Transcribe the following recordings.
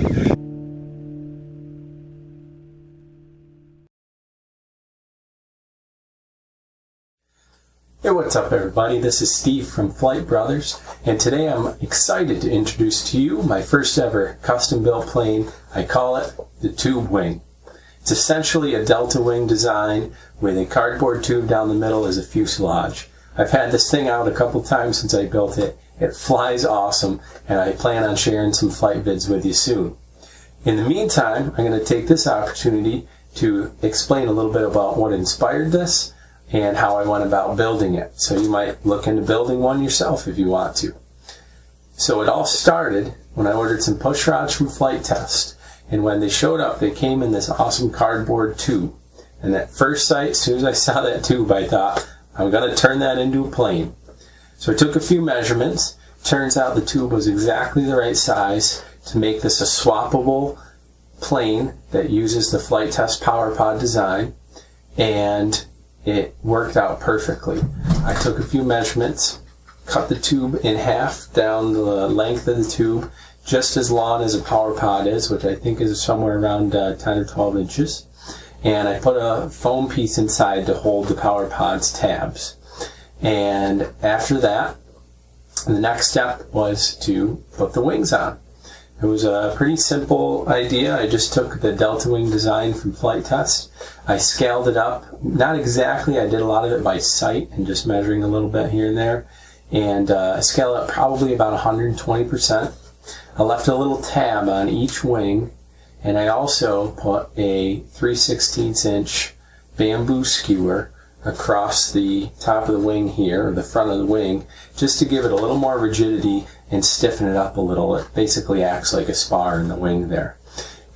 Hey, what's up everybody? This is Steve from Flite Brothers, and today I'm excited to introduce to you my first ever custom built plane. I call it the TubeWing. It's essentially a delta wing design with a cardboard tube down the middle as a fuselage. I've had this thing out a couple times since I built it. It flies awesome, and I plan on sharing some flight vids with you soon. In the meantime, I'm going to take this opportunity to explain a little bit about what inspired this and how I went about building it. So you might look into building one yourself if you want to. So it all started when I ordered some push rods from Flite Test. And when they showed up, they came in this awesome cardboard tube. And at first sight, as soon as I saw that tube, I thought, I'm going to turn that into a plane. So I took a few measurements. Turns out the tube was exactly the right size to make this a swappable plane that uses the Flite Test Power Pod design. And it worked out perfectly. I took a few measurements, cut the tube in half down the length of the tube, just as long as a power pod is, which I think is somewhere around 10 or 12 inches. And I put a foam piece inside to hold the power pod's tabs. And after that, the next step was to put the wings on. It was a pretty simple idea. I just took the delta wing design from Flite Test. I scaled it up. Not exactly. I did a lot of it by sight and just measuring a little bit here and there. And I scaled it up probably about 120%. I left a little tab on each wing. And I also put a 3/16 inch bamboo skewer across the top of the wing here, or the front of the wing, just to give it a little more rigidity and stiffen it up a little. It basically acts like a spar in the wing there.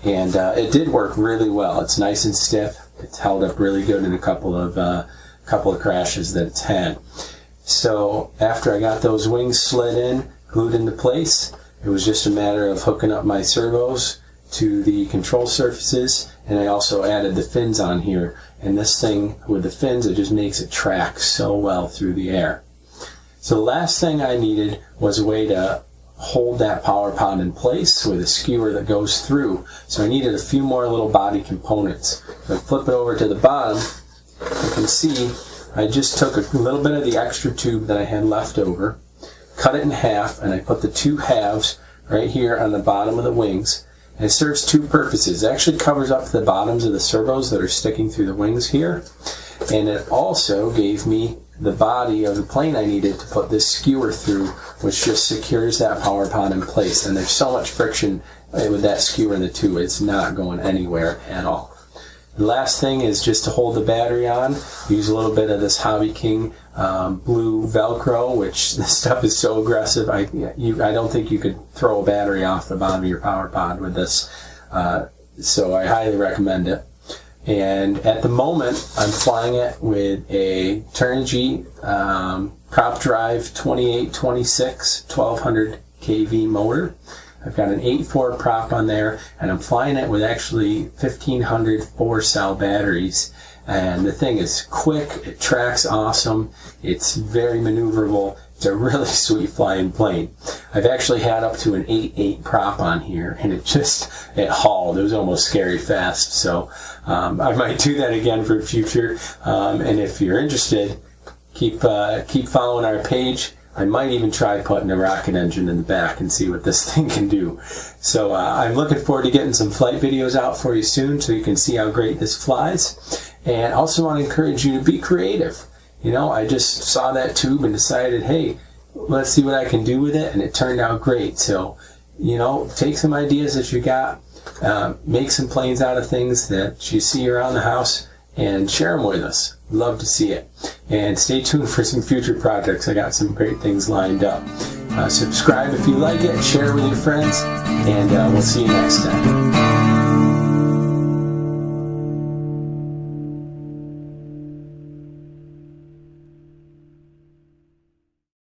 And it did work really well. It's nice and stiff. It's held up really good in a couple of crashes that it's had. So after I got those wings slid in, glued into place, it was just a matter of hooking up my servos to the control surfaces, and I also added the fins on here. And this thing with the fins, it just makes it track so well through the air. So the last thing I needed was a way to hold that power pod in place with a skewer that goes through. So I needed a few more little body components. If I flip it over to the bottom, you can see I just took a little bit of the extra tube that I had left over, cut it in half, and I put the two halves right here on the bottom of the wings. And it serves two purposes. It actually covers up the bottoms of the servos that are sticking through the wings here. And it also gave me the body of the plane I needed to put this skewer through, which just secures that power pod in place. And there's so much friction with that skewer in the tube, it's not going anywhere at all. The last thing is just to hold the battery on. Use a little bit of this Hobby King blue Velcro, which this stuff is so aggressive. I don't think you could throw a battery off the bottom of your power pod with this. So I highly recommend it. And at the moment, I'm flying it with a Turnigy prop drive 2826 1200 kV motor. I've got an 8.4 prop on there, and I'm flying it with actually 1500 4-cell batteries. And the thing is quick, it tracks awesome, it's very maneuverable, it's a really sweet flying plane. I've actually had up to an 8.8 prop on here, and it hauled. It was almost scary fast. So I might do that again for the future. And if you're interested, keep following our page. I might even try putting a rocket engine in the back and see what this thing can do. So I'm looking forward to getting some flight videos out for you soon so you can see how great this flies. And I also want to encourage you to be creative. You know, I just saw that tube and decided, hey, let's see what I can do with it, and it turned out great. So, you know, take some ideas that you got, make some planes out of things that you see around the house, and share them with us. Love to see it. And stay tuned for some future projects. I got some great things lined up. Subscribe if you like it, share it with your friends, and we'll see you next time.